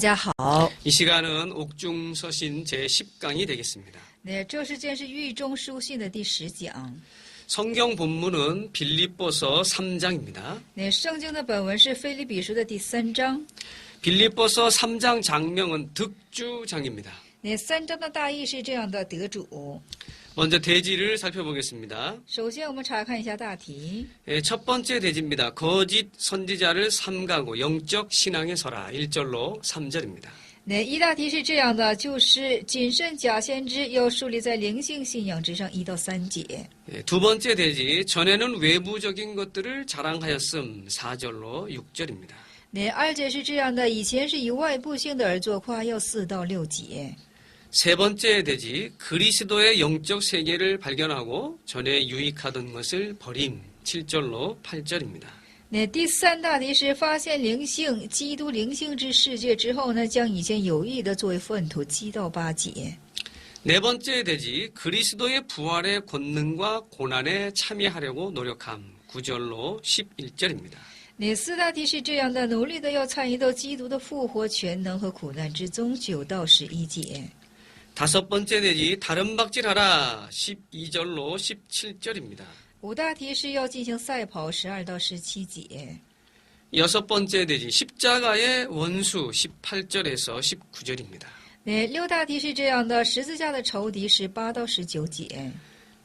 大家好。 이 시간은 옥중서신 제10강이 되겠습니다. 那这是正是狱中书信的第10讲。 성경 본문은 빌립보서 3장입니다. 那圣经的本文是腓立比书的第3章。 빌립보서 3장 장명은 득주장입니다. 那3章的大意是这样的：得主。 먼저 대지를 살펴보겠습니다. 首先，我们查看一下大题。 첫 번째 대지입니다. 거짓 선지자를 삼가고 영적 신앙에 서라. 1절로 3절입니다. 那一大题是这样的，就是谨慎假先知要树立在灵性信仰之上1到3节。 두 번째 대지, 전에는 외부적인 것들을 자랑하였음. 4절로 6절입니다. 那2节是这样的，以前是以外部性的而作夸耀4到6节。 세 번째 대지, 그리스도의 영적 세계를 발견하고 전에 유익하던 것을 버림. 7절로 8절입니다. 那第3大题是发现灵性，基督灵性之世界之后呢，将以前有益的作为粪土积到8节。 네 번째 대지, 그리스도의 부활의 권능과 고난에 참여하려고 노력함. 9절로 11절입니다. 那4大题是这样的，努力的要参与到基督的复活全能和苦难之中，9到11节。 다섯 번째 대지, 다른 박질하라. 12절로 17절입니다. 5大题是要进行赛跑，12到17节。 여섯 번째 대지, 십자가의 원수. 18절에서 19절입니다. 那6大题是这样的，十字架的仇敌，18到19节。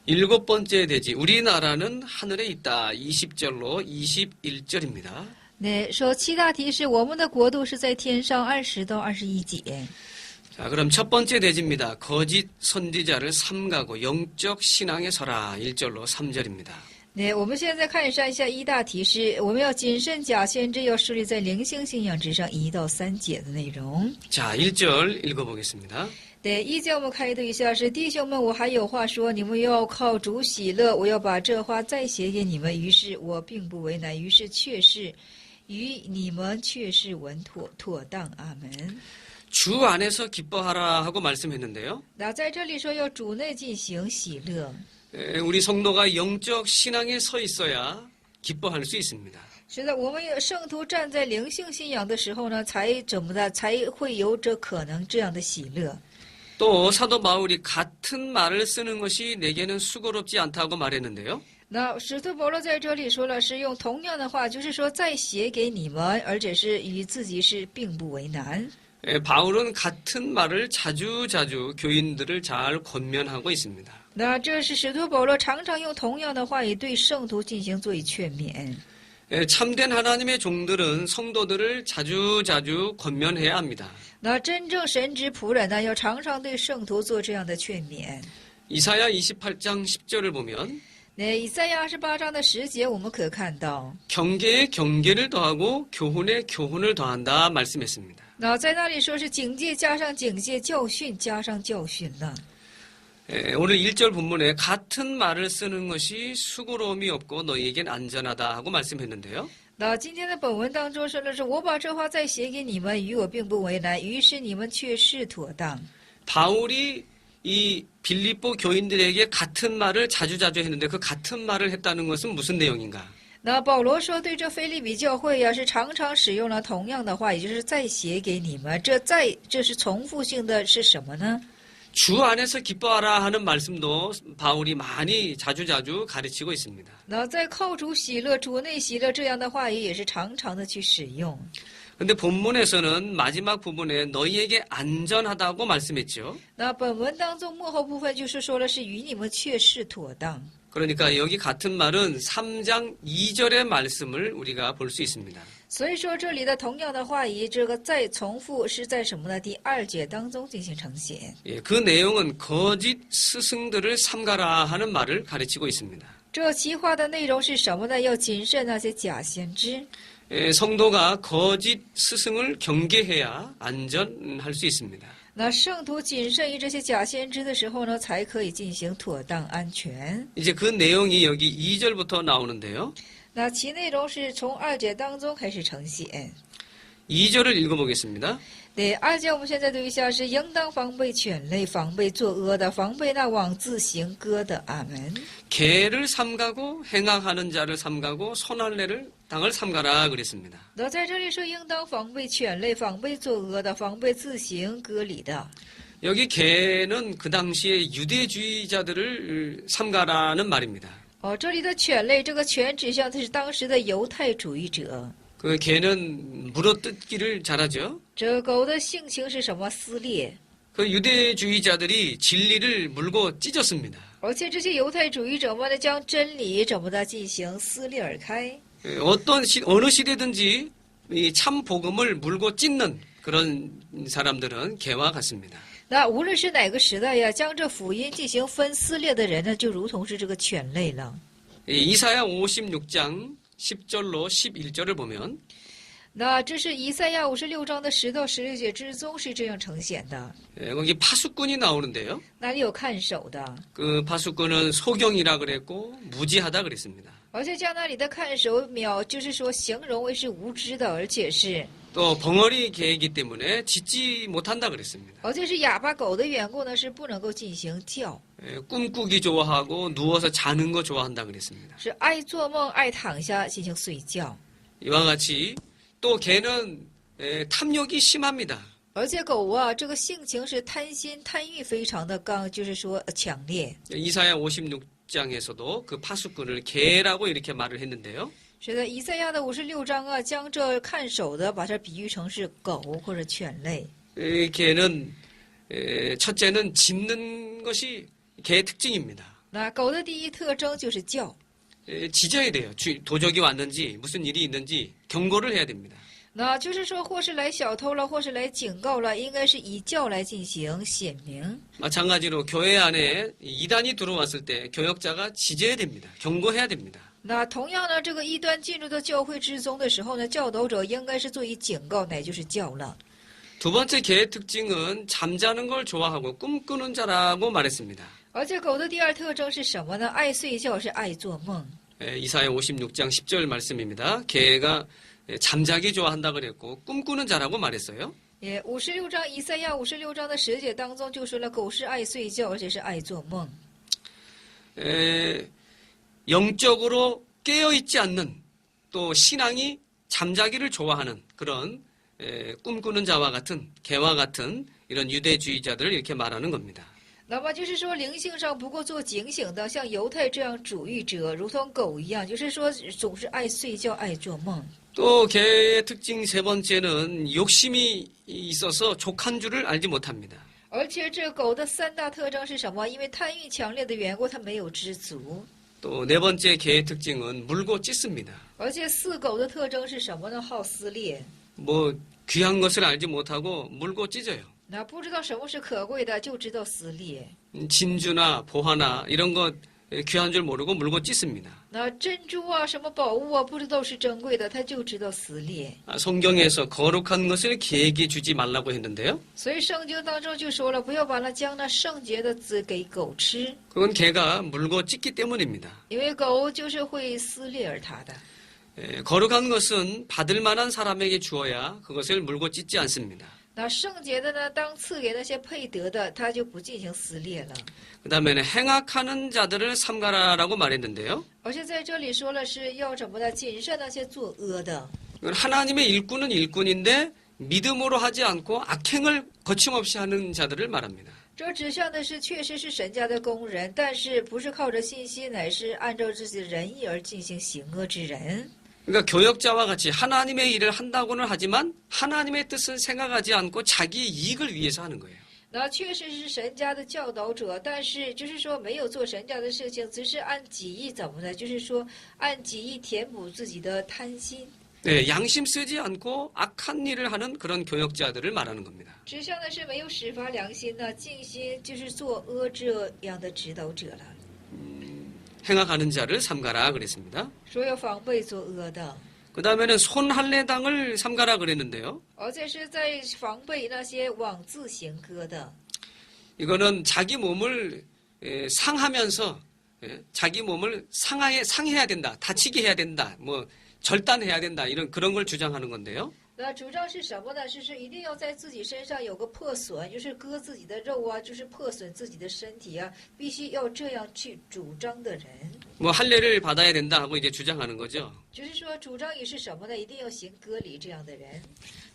일곱 번째 대지, 우리나라는 하늘에 있다. 20절로 21절입니다. 那说7大题是我们的国度是在天上，20到21节。 자, 그럼 첫 번째 대지입니다. 거짓 선지자를 삼가고 영적 신앙에 서라. 1절로 3절입니다. 那我们现在看一下一大题是，我们要谨慎假先知，要树立在灵性信仰之上1到3节的内容。 자, 1절 읽어보겠습니다. 对1节我们开读一下是：弟兄们，我还有话说，你们要靠主喜乐。我要把这话再写给你们，于是我并不为难，于是却是与你们却是稳妥当。阿门。 주 안에서 기뻐하라 하고 말씀했는데요. 那在这里说要主内进行喜乐。 우리 성도가 영적 신앙에 서 있어야 기뻐할 수 있습니다. 是的，我们圣徒站在灵性信仰的时候呢，才会有这可能这样的喜乐。 또 사도 바울이 같은 말을 쓰는 것이 내게는 수고롭지 않다고 말했는데요. 那使徒保罗在这里说了，是用同样的话，就是说再写给你们，而且是与自己是并不为难。 바울은 같은 말을 자주자주 교인들을 잘 권면하고 있습니다. 那这是使徒保罗常常用同样的话语对圣徒进行作为劝勉。 참된 하나님의 종들은 성도들을 자주자주 권면해야 합니다. 那真正神之仆人呢，要常常对圣徒做这样的劝勉。 이사야 28장 10절을 보면 那以赛亚28章的10节，我们可看到， 경계에 경계를 더하고 교훈에 교훈을 더한다 말씀했습니다. 那在那里说是警戒加上警戒，教训加上教训了。 오늘 1절 본문에 같은 말을 쓰는 것이 수고로움이 없고 너희에겐 안전하다 하고 말씀했는데요. 那今天的本文当中说的是，我把这话再写给你们，与我并不为难，于是你们却是妥当。 바울이 이 빌립보 교인들에게 같은 말을 자주자주 했는데 그 같은 말을 했다는 것은 무슨 내용인가? 那保罗说，对这腓立比教会呀，是常常使用了同样的话，也就是再写给你们。这是重复性的，是什么呢？ 주 안에서 기뻐하라 하는 말씀도 바울이 많이 자주자주 가르치고 있습니다. 那在靠主喜乐、主内喜乐这样的话语，也是常常的去使用。 그런데 본문에서는 마지막 부분에 너희에게 안전하다고 말씀했죠. 那本文当中末后部分就是说了，是与你们确是妥当。 그러니까 여기 같은 말은 3장 2절의 말씀을 우리가 볼 수 있습니다. 所以说这里的同样的话语，这个再重复是在什么呢？第2节当中进行呈现。 그 내용은 거짓 스승들을 삼가라 하는 말을 가르치고 있습니다. 这其话的内容是什么呢？要谨慎那些假先知。 성도가 거짓 스승을 경계해야 안전할 수 있습니다. 那圣徒谨慎于这些假先知的时候呢，才可以进行妥当安全。 이제 그 내용이 여기 2절부터 나오는데요. 那其内容是从2节当中开始呈现。 2절을 읽어보겠습니다. 네，二节我们现在读一下是应当防备犬类，防备作恶的，防备那妄自行歌的。阿门。 개를 삼가고 행악하는 자를 삼가고 손할례를 당을 삼가라 그랬습니다. 那在这里说应当防备犬类，防备作恶的，防备自行割礼的。 여기 개는 그 당시에 유대주의자들을 삼가라는 말입니다. 哦，这里的犬类，这个犬指向的是当时的犹太主义者。 그 개는 물어뜯기를 잘하죠. 这狗的性情是什么？撕裂。 그 유대주의자들이 진리를 물고 찢었습니다. 而且这些犹太主义者们呢，将真理怎么的进行撕裂而开。 어느 시대든지 이 참 복음을 물고 찢는 그런 사람들은 개와 같습니다. 那无论是哪个时代呀，将这福音进行分撕裂的人呢，就如同是这个犬类了。 이사야 56장 10절로 11절을 보면 那这是以赛亚56章的10到16节之中是这样呈现的。 거기 파수꾼이 나오는데요. 那里有看守的， 그 파수꾼은 소경이라 그랬고 무지하다 그랬습니다. 而且将那里的看守就是说形容为是无知的，而且是 또 벙어리 개이기 때문에 짖지 못한다 그랬습니다. 而且是哑巴狗的缘故呢，是不能够进行叫， 꿈꾸기 좋아하고 누워서 자는 거 좋아한다 그랬습니다. 是爱做梦、爱躺下进行睡觉。 이와 같이 또 개는 탐욕이 심합니다. 而且狗啊，这个性情是贪心、贪欲非常的就是说强烈。 이사야 56장에서도 그 파수꾼을 개라고 이렇게 말을 했는데요. 是的，以赛亚的56章啊，将这看守的把它比喻成是狗或者犬类。 개는 첫째는 짖는 것이 개의 특징입니다. 那狗的第一特征就是叫， 짖어야 돼요. 도적이 왔는지 무슨 일이 있는지 경고를 해야 됩니다. 那就是说，或是来小偷了，或是来警告了，应该是以叫来进行显明。 마찬가지로 교회 안에 이단이 들어왔을 때 교역자가 짖어야 됩니다. 경고해야 됩니다. 那同样呢，这个异端进入到教会之中的时候呢，教导者应该是做以警告，乃就是叫了。 두 번째 개의 특징은 잠자는 걸 좋아하고 꿈꾸는 자라고 말했습니다. 而且狗的第二特征是什么呢？爱睡觉，是爱做梦。 이사야 56장 10절 말씀입니다. 개가 잠자기 좋아한다 그랬고 꿈꾸는 자라고 말했어요. 也56章以赛亚56章的10节当中就说了，狗是爱睡觉，而且是爱做梦。 영적으로 깨어있지 않는 또 신앙이 잠자기를 좋아하는 그런 꿈꾸는 자와 같은 개와 같은 이런 유대주의자들을 이렇게 말하는 겁니다. 那么就是说，灵性上不够做警醒的，像犹太这样主义者，如同狗一样，就是说总是爱睡觉、爱做梦。 또 개의 특징 세 번째는 욕심이 있어서 족한 줄을 알지 못합니다. 而且这狗的3大特征是什么？因为贪欲强烈的缘故，它没有知足。 또 네 번째 개의 특징은 물고 찢습니다. 而且4狗的特征是什么呢？好撕裂。 뭐 귀한 것을 알지 못하고 물고 찢어요. 那不知道什么是可贵的，就知道撕裂。 진주나 보화나 이런 것 귀한 줄 모르고 물고 찢습니다. 那珍珠啊，什么宝物啊，不知道是珍贵的，他就知道撕裂。 성경에서 거룩한 것을 개에게 주지 말라고 했는데요. 所以圣经当中就说了，不要把那将那圣洁的子给狗吃， 그건 개가 물고 찢기 때문입니다. 因为狗就是会撕裂而它的。 거룩한 것은 받을 만한 사람에게 주어야 그것을 물고 찢지 않습니다. 那圣洁的呢，当赐给那些配得的，他就不进行撕裂了。 그 다음에는 행악하는 자들을 삼가라라고 말했는데요. 而且在这里说了是要怎么的谨慎那些作恶的。 하나님의 일꾼은 일꾼인데 믿음으로 하지 않고 악행을 거침없이 하는 자들을 말합니다. 这指向的是确实是神家的工人，但是不是靠着信心，乃是按照自己的仁义而进行行恶之人。 그러니까 교역자와 같이 하나님의 일을 한다고는 하지만 하나님의 뜻을 생각하지 않고 자기 이익을 위해서 하는 거예요. 那确实是神家的教导者，但是就是说没有做神家的事情，只是按己意怎么的，就是说按己意填补自己的贪心。 네, 양심 쓰지 않고 악한 일을 하는 그런 교역자들을 말하는 겁니다. 指向的是没有始发良心的，尽心就是作恶这样的指导者了。 행악하는 자를 삼가라 그랬습니다. 说要防备作恶的， 그 다음에는 손할례당을 삼가라 그랬는데요. 而且是在防备那些妄自行割的。 이거는 자기 몸을 상하면서 자기 몸을 상해야 된다, 다치게 해야 된다, 뭐 절단해야 된다 이런 그런 걸 주장하는 건데요. 那主张是什么呢？是一定要在自己身上有个破损，就是割自己的肉啊，就是破损自己的身体啊，必须要这样去主张的人。 뭐 할례를 받아야 된다 하고 이제 주장하는 거죠. 就是说，主张也是什么呢？一定要行割礼这样的人。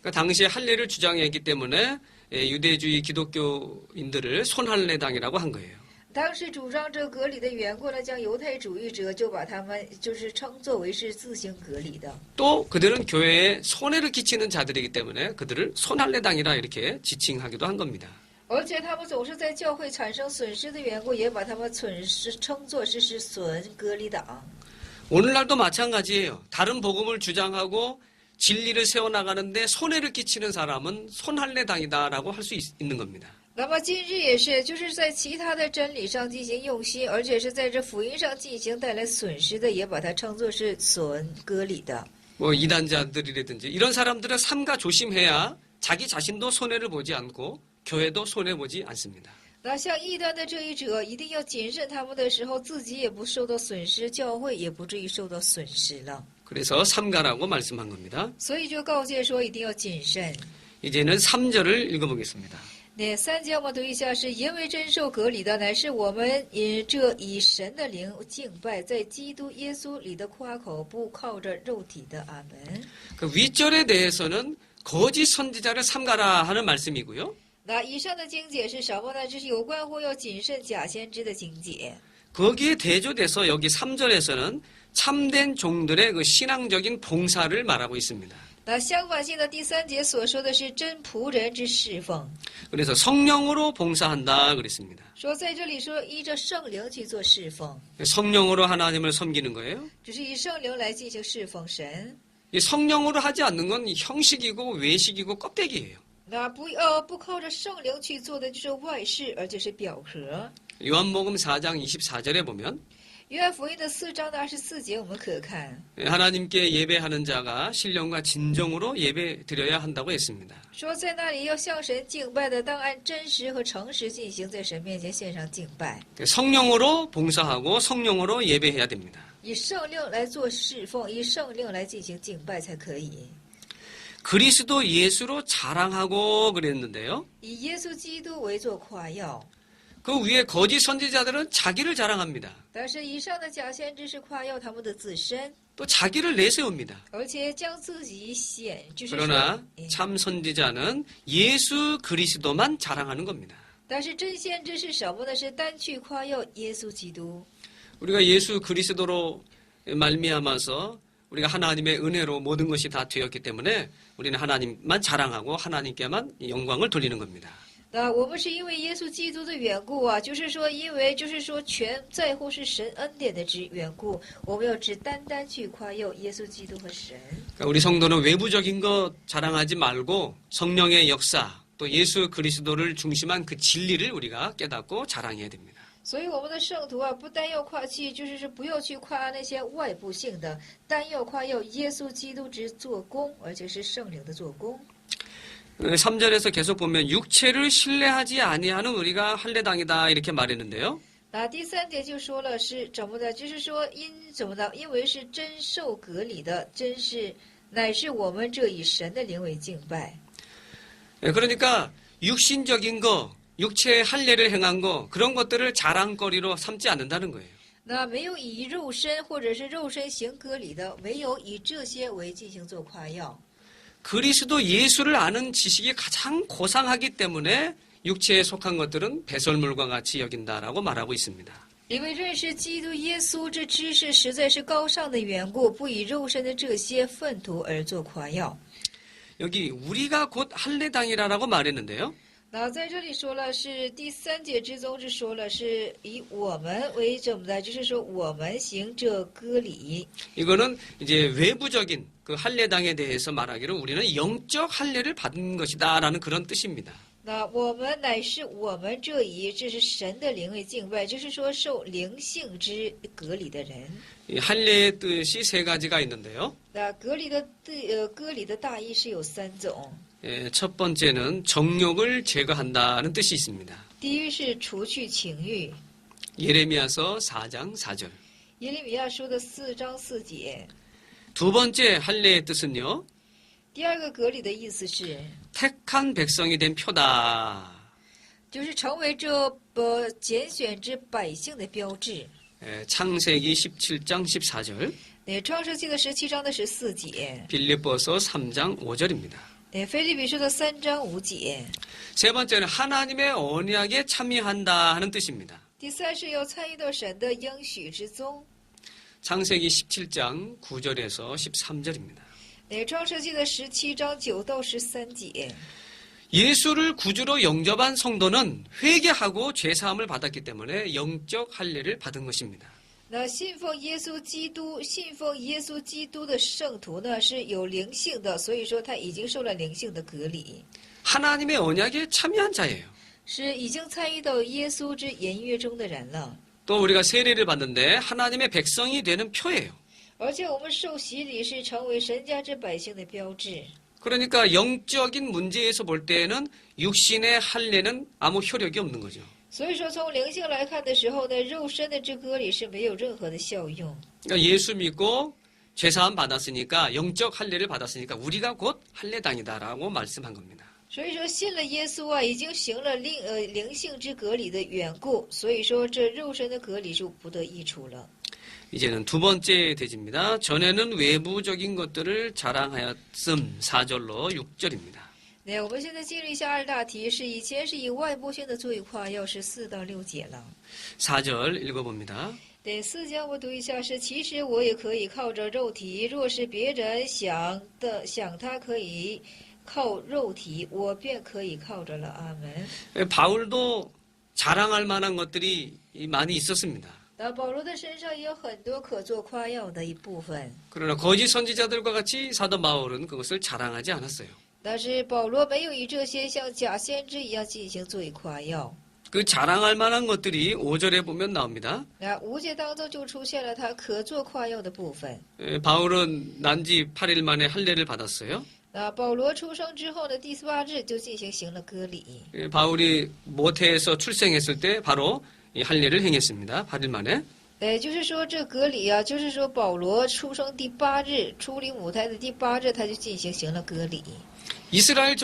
그러니까 당시에 할례를 주장했기 때문에 유대주의 기독교인들을 손할례당이라고 한 거예요. 当时主张这割礼的缘故呢，将犹太主义者就把他们就是称作为是自行割礼的。 또 그들은 교회에 손해를 끼치는 자들이기 때문에 그들을 손할례당이라 이렇게 지칭하기도 한 겁니다. 而且他们总是在教会产生损失的缘故，也把他们称作是损割礼党。 오늘날도 마찬가지예요. 다른 복음을 주장하고 진리를 세워나가는데 손해를 끼치는 사람은 손할례당이다라고 할 수 있는 겁니다. 那么今日也是，就是在其他的真理上进行用心，而且是在这福音上进行带来损失的，也把它称作是损割礼的。 뭐 이단자들이라든지 이런 사람들은 삼가 조심해야 자기 자신도 손해를 보지 않고 교회도 손해 보지 않습니다. 那像异端的这一者，一定要谨慎他们的时候，自己也不受到损失，教会也不至于受到损失了。 그래서 삼가라고 말씀한 겁니다. 所以就告诫说，一定要谨慎。 이제는 3절을 읽어보겠습니다. 那3节我们读一下，是因为真受割礼的，乃是我们以神的灵敬拜，在基督耶稣里的夸口，不靠着肉体的。阿门。 그 윗절에 대해서는 거짓 선지자를 삼가라 하는 말씀이고요. 那以上的经解是什么呢？这是有关乎要谨慎假先知的经解。 거기에 대조돼서 여기 3절에서는 참된 종들의 그 신앙적인 봉사를 말하고 있습니다. 那相反性的第3节所说的是真仆人之侍奉， 그래서 성령으로 봉사한다 그랬습니다. 说在这里说依着圣灵去做侍奉， 성령으로 하나님을 섬기는 거예요. 只是以圣灵来进行侍奉神。 이 성령으로 하지 않는 건 형식이고 외식이고 껍데기예요. 那不靠着圣灵去做的就是外事，而且是表壳。 요한복음 4장 24절에 보면 约翰福音的4章的24节，我们可看 하나님께 예배하는 자가 신령과 진정으로 예배 드려야 한다고 했습니다. 说，在那里要向神敬拜的，当按真实和诚实进行，在神面前献上敬拜， 성령으로 봉사하고 성령으로 예배해야 됩니다. 以圣灵来做侍奉，以圣灵来进行敬拜才可以。 그리스도 예수로 자랑하고 그랬는데요. 以耶稣基督为做夸耀。 그 위에 거짓 선지자들은 자기를 자랑합니다. 但是以上的假先知是夸耀他们的自身， 또 자기를 내세웁니다. 而且将自己就是说 그러나 참 선지자는 예수 그리스도만 자랑하는 겁니다. 但是真先知是什么呢？是单去夸耀耶稣基督。 우리가 예수 그리스도로 말미암아서 우리가 하나님의 은혜로 모든 것이 다 되었기 때문에 우리는 하나님만 자랑하고 하나님께만 영광을 돌리는 겁니다. 那我们是因为耶稣基督的缘故啊，就是说全在乎是神恩典的缘故，我们要只单单去夸耀耶稣基督和神。 그러니까 우리 성도는 외부적인 것 자랑하지 말고 성령의 역사 또 예수 그리스도를 중심한 그 진리를 우리가 깨닫고 자랑해야 됩니다. 所以我们的圣徒啊，不单要夸去，就是不要去夸那些外部性的，单要夸耀耶稣基督之做工，而且是圣灵的做工。 3절에서 계속 보면 육체를 신뢰하지 아니하는 우리가 할례당이다 이렇게 말했는데요. 那第3节就说了是怎么的，就是说因为是真受割礼的，乃是我们这以神的灵为敬拜。 그러니까 육신적인 거, 육체의 할례를 행한 거 그런 것들을 자랑거리로 삼지 않는다는 거예요. 那没有以肉身或者是肉身行割礼的，没有以这些为进行做夸耀。 그리스도 예수를 아는 지식이 가장 고상하기 때문에 육체에 속한 것들은 배설물과 같이 여긴다라고 말하고 있습니다. 因为认识基督耶稣这知识实在是高尚的缘故，不以肉身的这些粪土而做夸耀。 여기 우리가 곧 할례당이라고 말했는데요. 那在这里说了是第3节之中是说了是以我们为怎么的，就是说我们行这割礼。 이거는 이제 외부적인 그 할례당에 대해서 말하기로 우리는 영적 할례를 받은 것이다라는 그런 뜻입니다. 那我们乃是我们这是神的灵为敬拜，就是说受灵性之割礼的人。 이 할례의 뜻이 3가지가 있는데요. 那割礼的大意是有3种。 첫 번째는 정욕을 제거한다는 뜻이 있습니다. 第一是除去情欲， 예레미야서 4장 4절. 耶利米亚书的4章4节。 두 번째 할례의 뜻은요. 第二个隔离的意思是， 택한 백성이 된 표다. 就是成为这拣选之百姓的标志。 창세기 17장 14절, 创世纪的17章的14节， 빌립보서 3장 5절입니다. 腓立比书的3章5节。 세 번째는 하나님의 언약에 참여한다 하는 뜻입니다. 第三是要参与到神的应许之中。 창세기 17장 9절에서 13절입니다. 创世纪的17章9到13节。 예수를 구주로 영접한 성도는 회개하고 죄사함을 받았기 때문에 영적 할례를 받은 것입니다. 那信奉耶稣基督的圣徒呢，是有灵性的，所以说他已经受了灵性的隔离， 하나님의 언약에 참여한 자예요. 是已经参与到耶稣之言约中的人了。 또 우리가 세례를 받는데 하나님의 백성이 되는 표예요. 而且我们受洗礼是成为神家之百姓的标志。 그러니까 영적인 문제에서 볼 때에는 육신의 할례는 아무 효력이 없는 거죠. 所以说，从灵性来看的时候呢，肉身的之割礼是没有任何的效用。 그러니까 예수 믿고 죄사함 받았으니까 영적 할례를 받았으니까 우리가 곧 할례당이다라고 말씀한 겁니다. 所以说，信了耶稣啊，已经行了灵性之隔礼的缘故，所以说这肉身的隔礼就不得益处了。 이제는 두 번째 대지입니다. 전에는 외부적인 것들을 자랑하였음 4절로 6절입니다. 我们现在进入一下二大题，是以前是以外部性的作为夸耀，是4到6节了。 4절 읽어봅니다. 4节我读一下是：其实我也可以靠着肉体，若是别人想他可以靠肉体，我便可以靠着了。阿门。 바울도 자랑할 만한 것들이 많이 있었습니다. 保罗的身上也有很多可做夸耀的一部分， 그러나 거짓 선지자들과 같이 사도 바울은 그것을 자랑하지 않았어요. 但是保罗没有以这些像假先知一样进行作为夸耀。 그 자랑할 만한 것들이 5절에 보면 나옵니다. 5节当中就出现了他可做夸耀的部分。 바울은 난지 8일 만에 할례를 받았어요. 保罗出生之后的第8日就行了割礼。 바울이 모태에서 출생했을 때 바로 이 할례를 행했습니다. 8일 만에. 就是说这割礼啊，就是说保罗出生第8日，出离母胎的第8日，他就行了割礼。 이스라엘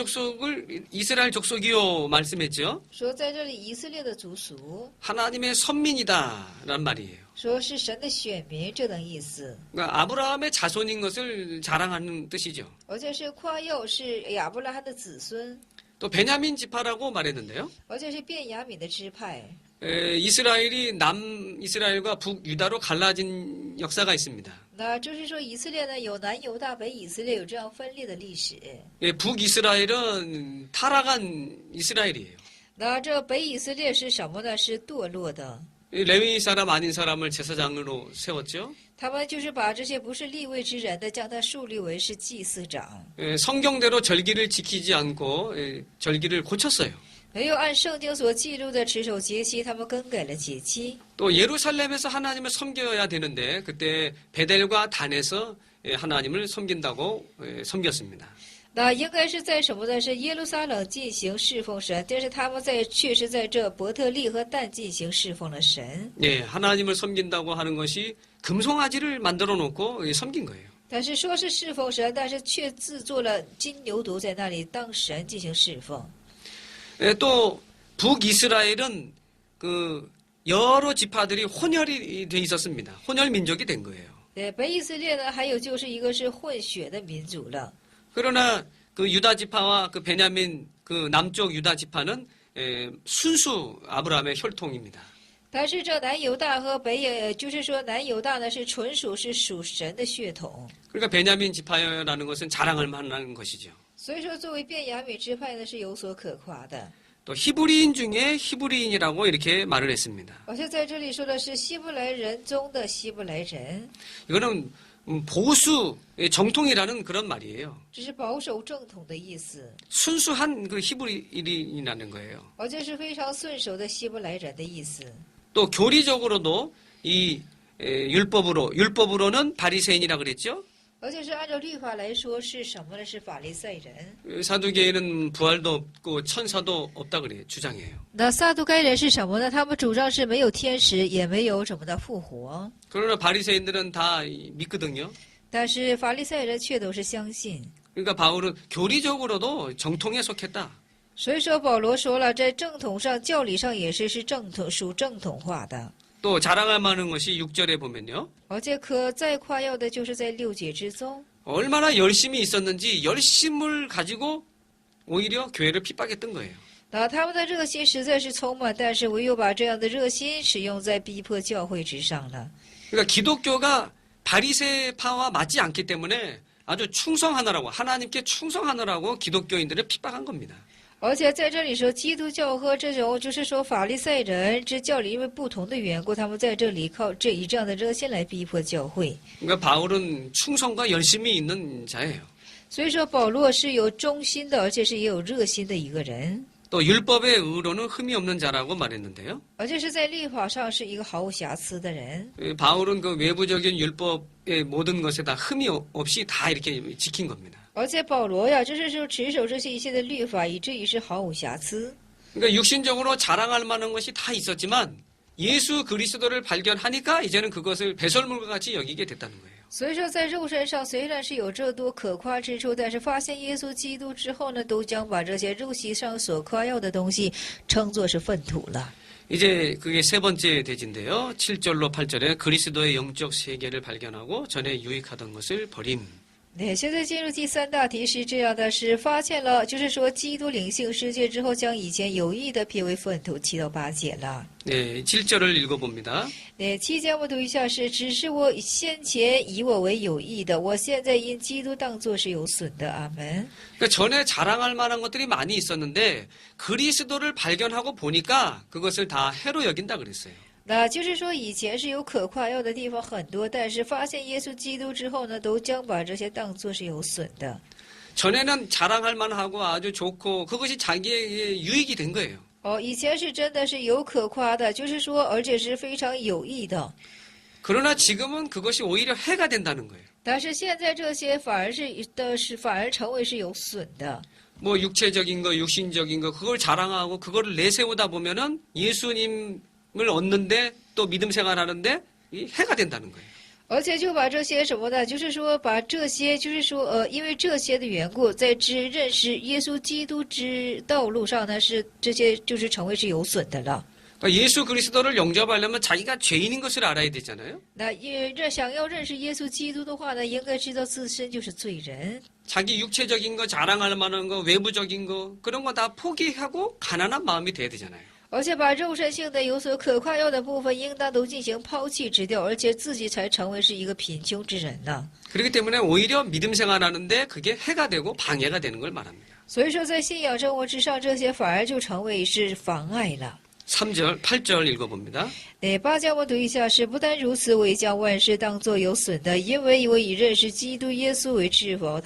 족속이요 말씀했죠. 说在这里以色列的族属， 하나님의 선민이다라는 말이에요. 说是神的选民，这等意思。 그러니까 아브라함의 자손인 것을 자랑하는 뜻이죠. 而且是夸耀是亚伯拉罕的子孙， 또 베냐민 지파라고 말했는데요. 而且是便雅悯的支派。 이스라엘이 남이스라엘과 북유다로 갈라진 역사가 있습니다. 那就是说以色列呢有南犹大、北以色列有这样分裂的历史。 북이스라엘은 타락한 이스라엘이에요. 那这北以色列是什么呢？是堕落的。 레위 사람 아닌 사람을 제사장으로 세웠죠. 他们就是把这些不是立位之人的，将他树立为是祭司长。 성경대로 절기를 지키지 않고 절기를 고쳤어요. 没有按圣经所记录的持守节期，他们更改了节期。 또 예루살렘에서 하나님을 섬겨야 되는데 그때 베델과 단에서 하나님을 섬긴다고 섬겼습니다. 那应该是在什么呢？是耶路撒冷进行侍奉神，但是他们却是在这伯特利和但进行侍奉了神。 하나님을 섬긴다고 하는 것이 금송아지를 만들어 놓고 섬긴 거예요. 但是说是侍奉神，但是却制作了金牛犊在那里当神进行侍奉。 또 북이스라엘은 그 여러 지파들이 혼혈이 돼 있었습니다. 혼혈 민족이 된 거예요. 北以色列呢，还有就是一个是混血的民族了。 그러나 그 유다 지파와 그 베냐민 그 남쪽 유다 지파는 순수 아브라함의 혈통입니다. 但是这南犹大和就是说南犹大呢是纯属是属神的血统。 그러니까 베냐민 지파라는 것은 자랑할 만한 것이죠. 所以说，作为便雅悯支派呢是有所可夸的。 또 히브리인 중에 히브리인이라고 이렇게 말을 했습니다. 而且在这里说的是希伯来人中的希伯来人， 이거는 보수 정통이라는 그런 말이에요. 这是保守正统的意思， 순수한 그 히브리인이라는 거예요. 而且是非常顺手的希伯来人的意思。 또 교리적으로도 이 율법으로는 바리새인이라 그랬죠. 而且是按照律法来说是什么呢？是法利赛人。 사두개인은 부활도 없고 천사도 없다 그래 주장해요. 那撒都该人是什么呢？他们主张是没有天使，也没有什么的复活。 그러나 바리새인들은 다 믿거든요. 但是法利赛人却都是相信。 그러니까 바울은 교리적으로도 정통에 속했다. 所以说保罗说了，在正统上、教理上也是正统属正统化的。 또 자랑할 만한 것이 6절에 보면요. 而且可再夸耀的就是在6节之中， 얼마나 열심히 있었는지 열심을 가지고 오히려 교회를 핍박했던 거예요. 那他们的热心实在是充满，但是唯有把这样的热心使用在逼迫教会之上了。 그러니까 기독교가 바리새파와 맞지 않기 때문에 아주 충성하느라고 하나님께 충성하느라고 기독교인들을 핍박한 겁니다. 而且在这里说，基督教和这种就是说法利赛人之教理因为不同的缘故，他们在这里靠以这样的热心来逼迫教会。 그러니까 바울은 충성과 열심이 있는 자예요. 所以说保罗是有忠心的，而且是也有热心的一个人， 또 율법의 의로는 흠이 없는 자라고 말했는데요. 而且是在律法上是一个毫无瑕疵的人。 바울은 그 외부적인 율법의 모든 것에 다 흠이 없이 다 이렇게 지킨 겁니다. 而且保罗呀，就是说持守这些一切的律法，以至于是毫无瑕疵。 그러니까 육신적으로 자랑할 만한 것이 다 있었지만 예수 그리스도를 발견하니까 이제는 그것을 배설물과 같이 여기게 됐다는 거예요. 所以说，在肉身上虽然是有这多可夸之处，但是发现耶稣基督之后呢，都将把这些肉体上所夸耀的东西称作是粪土了。 이제 그게 세 번째 대지인데요. 7절로 8절에 그리스도의 영적 세계를 발견하고 전에 유익하던 것을 버림. 对，现在进入第3大题是这样的：是发现了，就是说基督灵性世界之后，将以前有意的撇为粪土，7到8节了。 네, 7절을 읽어봅니다. 对，7节我读一下是：只是我先前以我为有益的，我现在因基督当作是有损的。阿门。 그러니까 전에 자랑할 만한 것들이 많이 있었는데 그리스도를 발견하고 보니까 그것을 다 해로 여긴다 그랬어요. 那就是说，以前是有可夸耀的地方很多，但是发现耶稣基督之后呢，都将把这些当作是有损的。 전에는 자랑할 만하고 아주 좋고 그것이 자기에게 유익이 된 거예요. 哦，以前是真的是有可夸的，就是说，而且是非常有益的。 그러나 지금은 그것이 오히려 해가 된다는 거예요. 但是现在这些反而成为是有损的。 뭐 육체적인 거, 육신적인 거 그걸 자랑하고 그거를 내세우다 보면은 예수님을 얻는데 또 믿음 생활하는데 이 해가 된다는 거예요. 而且就把这些什么呢？就是说把这些，就是说因为这些的缘故，在认识耶稣基督之道路上呢，是这些就是成为是有损的了。 그러니까 예수 그리스도를 영접하려면 자기가 죄인인 것을 알아야 되잖아요. 那想要认识耶稣基督的话呢，应该知道自身就是罪人。 자기 육체적인 거, 자랑할 만한 거, 외부적인 거 그런 거 다 포기하고 가난한 마음이 돼야 되잖아요. 而且把肉身性的有所可夸耀的部分，应当都进行抛弃之掉，而且自己才成为是一个贫穷之人呢。 그렇기 때문에 오히려 믿음 생활하는데 그게 해가 되고 방해가 되는 걸 말합니다. 所以说，在信仰生活之上，这些反而就成为是妨碍了。 3절, 8절 읽어봅니다. 8节我读一下是：不但如此，我也将万事当作有损的，因为我以认识基督耶稣为至宝，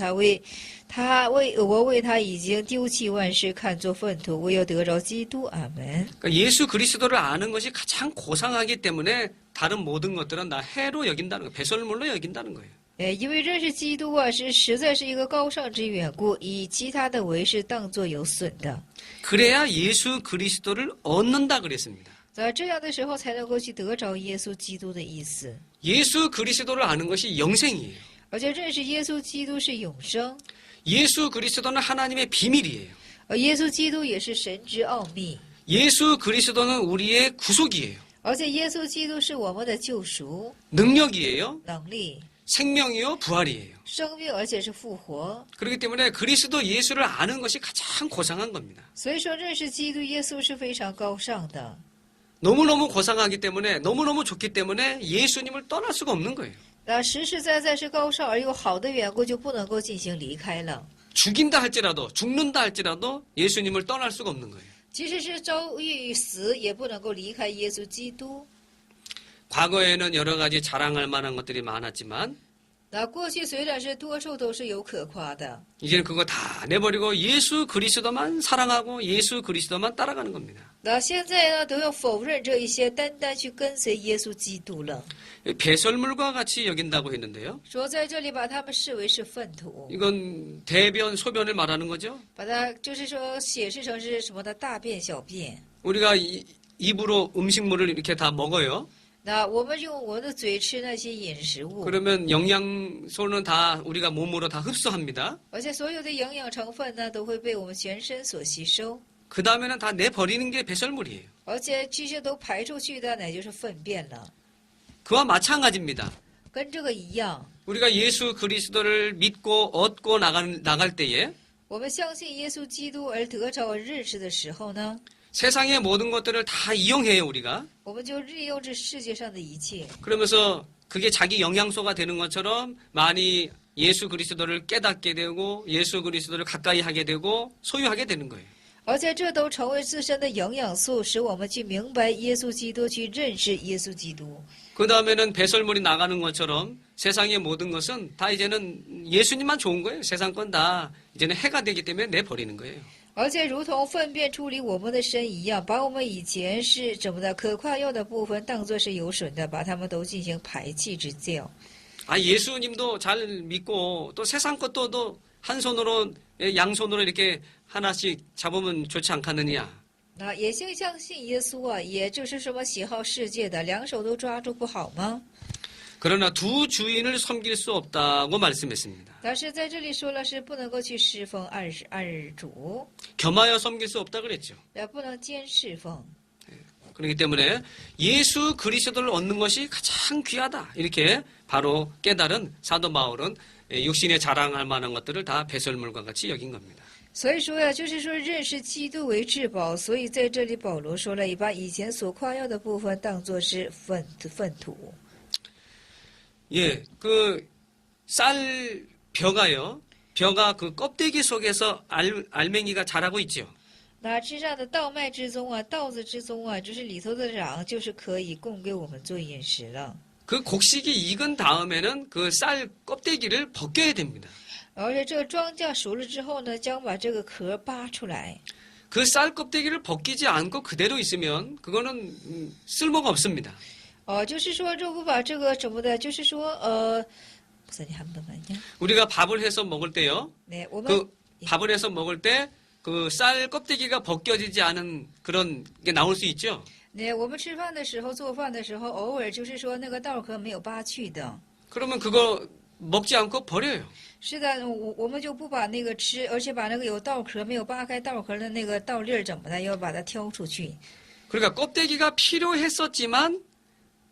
我为他已经丢弃万事，看作粪土，我要得着基督。阿门。 그러니까 예수 그리스도를 아는 것이 가장 고상하기 때문에 다른 모든 것들은 다 해로 여긴다는 거예요. 배설물로 여긴다는 거예요. 因为认识基督啊，是实在是一个高尚之缘故，以其他的为是当作有损的。 그래야 예수 그리스도를 얻는다 그랬습니다. 在这样的时候，才能够去得着耶稣基督的意思。 예수 그리스도를 아는 것이 영생이에요. 而且认识耶稣基督是永生， 예수 그리스도는 하나님의 비밀이에요. 而耶稣基督也是神之奥秘， 예수 그리스도는 우리의 구속이에요. 而且耶稣基督是我们的救赎 능력이에요. 能力、 생명이요. 부활이에요. 生命，而且是复活。 그렇기 때문에 그리스도 예수를 아는 것이 가장 고상한 겁니다. 所以说，认识基督耶稣是非常高尚的。 너무너무 고상하기 때문에 너무너무 좋기 때문에 예수님을 떠날 수가 없는 거예요. 那实实在在是高尚而又好的缘故，就不能够进行离开了。 죽인다 할지라도 죽는다 할지라도 예수님을 떠날 수가 없는 거예요. 即使是遭遇死，也不能够离开耶稣基督。 과거에는 여러 가지 자랑할 만한 것들이 많았지만 那过去虽然是多处都是有可夸的， 이제는 그거 다 내버리고 예수 그리스도만 사랑하고 예수 그리스도만 따라가는 겁니다. 那现在呢，都要否认这一些，单单去跟随耶稣基督了。 배설물과 같이 여긴다고 했는데요. 说在这里把他们视为是粪土， 이건 대변, 소변을 말하는 거죠. 把它就是说显示成是什么的大便、小便。 우리가 입으로 음식물을 이렇게 다 먹어요. 那我们用我们的嘴吃那些饮食物， 그러면 영양소는 다 우리가 몸으로 다 흡수합니다. 而且所有的营养成分呢都会被我们全身所吸收， 그 다음에는 다 내버리는 게 배설물이에요. 而且这些都排出去的，那就是粪便了， 그와 마찬가지입니다. 跟这个一样。 우리가 예수 그리스도를 믿고 얻고 나갈 때에 我们相信耶稣基督而得着认识的时候呢， 세상의 모든 것들을 다 이용해요, 우리가. 我们就利用这世界上的一切， 그러면서 그게 자기 영양소가 되는 것처럼 많이 예수 그리스도를 깨닫게 되고 예수 그리스도를 가까이 하게 되고 소유하게 되는 거예요. 而且这都成为自身的营养素，使我们去明白耶稣基督，去认识耶稣基督。 그 다음에는 배설물이 나가는 것처럼 세상의 모든 것은 다 이제는 예수님만 좋은 거예요. 세상 건 다 이제는 해가 되기 때문에 내버리는 거예요. 而且如同粪便处理我们的身一样，把我们以前是怎么的可夸耀的部分当作是有损的，把它们都进行排弃之教。 아, 예수님도 잘 믿고 또 세상 것도 또 한 손으로 양손으로 이렇게 하나씩 잡으면 좋지 않겠느냐. 那也相信耶稣啊，也就是什么喜好世界的，两手都抓住不好吗？ 그러나 두 주인을 섬길 수 없다고 말씀했습니다. 但是在这里说了是不能够去侍奉二主， 겸하여 섬길 수 없다 그랬죠. 也不能兼侍奉。 그렇기 때문에 예수 그리스도를 얻는 것이 가장 귀하다. 이렇게 바로 깨달은 사도 바울은 육신에 자랑할 만한 것들을 다 배설물과 같이 여긴 겁니다. 所以说呀，就是说认识基督为至宝，所以在这里保罗说了，也把以前所夸耀的部分当作是粪土。 예, 그 쌀 벼가요. 벼가 그 껍데기 속에서 알맹이가 자라고 있죠. 那枝上的稻麦之中啊，稻子之中啊，就是里头的瓤，就是可以供给我们做饮食了。 그 곡식이 익은 다음에는 그 쌀 껍데기를 벗겨야 됩니다. 而且这个庄稼熟了之后呢，将把这个壳扒出来。 그 쌀 껍데기를 벗기지 않고 그대로 있으면 그거는 쓸모가 없습니다. 就是说，如果把这个什么的，就是说，우리가 밥을 해서 먹을 때요. 네, 그 밥을 해서 먹을 때 그 쌀 껍데기가 벗겨지지 않은 그런 게 나올 수 있죠. 对，我们吃饭的时候、做饭的时候，偶尔就是说那个稻壳没有扒去的。 그러면 그거 먹지 않고 버려요. 是的，我们就不把那个吃，而且把那个有稻壳没有扒开稻壳的那个稻粒儿怎么的，要把它挑出去。 그러니까 껍데기가 필요했었지만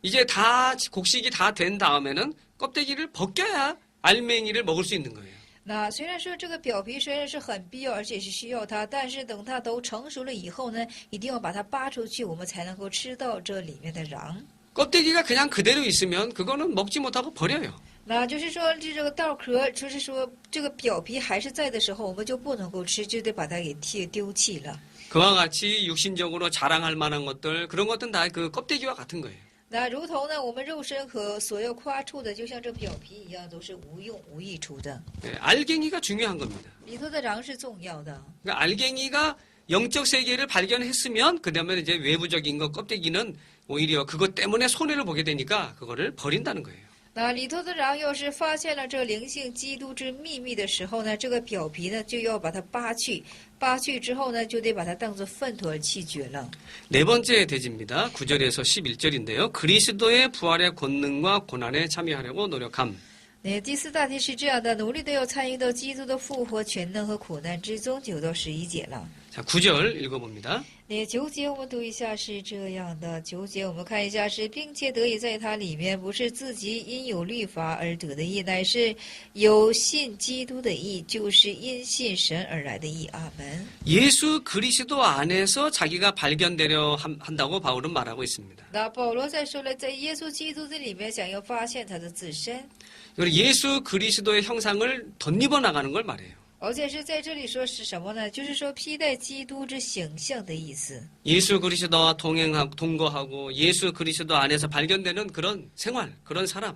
이제 다 곡식이 다 된 다음에는 껍데기를 벗겨야 알맹이를 먹을 수 있는 거예요. 那虽然说这个表皮虽然是很必要，而且是需要它，但是等它都成熟了以后呢，一定要把它扒出去，我们才能够吃到这里面的瓤。 껍데기가 그냥 그대로 있으면 그거는 먹지 못하고 버려요. 那就是说，这个稻壳，就是说这个表皮还是在的时候，我们就不能够吃，就得把它给丢弃了。 그와 같이 육신적으로 자랑할 만한 것들 그런 것들은 다 그 껍데기와 같은 거예요. 那如同呢，我们肉身和所要夸处的，就像这表皮一样，都是无用无益处的。 네, 알갱이가 중요한 겁니다. 里头的瓤是重要的。 그러니까 알갱이가 영적 세계를 발견했으면 그다음에 이제 외부적인 것 껍데기는 오히려 그것 때문에 손해를 보게 되니까 그거를 버린다는 거예요. 那里头的瓤要是发现了这灵性基督之秘密的时候呢，这个表皮呢就要把它扒去，扒去之后呢，就得把它当作粪土而弃绝了。 네 번째 대지입니다. 9절에서 11절인데요. 그리스도의 부활의 권능과 고난에 참여하려고 노력함. 那第四大题是这样的：努力的要参与到基督的复活、全能和苦难之中。9到11节了。 자, 9절 읽어봅니다. 那9节我们读一下是这样的：9节我们看一下是，并且得以在它里面，不是自己因有律法而得的义，乃是有信基督的义，就是因信神而来的义。阿门。 예수 그리스도 안에서 자기가 발견되려 한다고 바울은 말하고 있습니다. 那保罗在说了，在耶稣基督这里面，想要发现他的自身， 그리고 예수 그리스도의 형상을 덧입어 나가는 걸 말해요. 而且是在这里说是什么呢？就是说披戴基督之形象的意思。 예수 그리스도와 동거하고 예수 그리스도 안에서 발견되는 그런 생활, 그런 사람.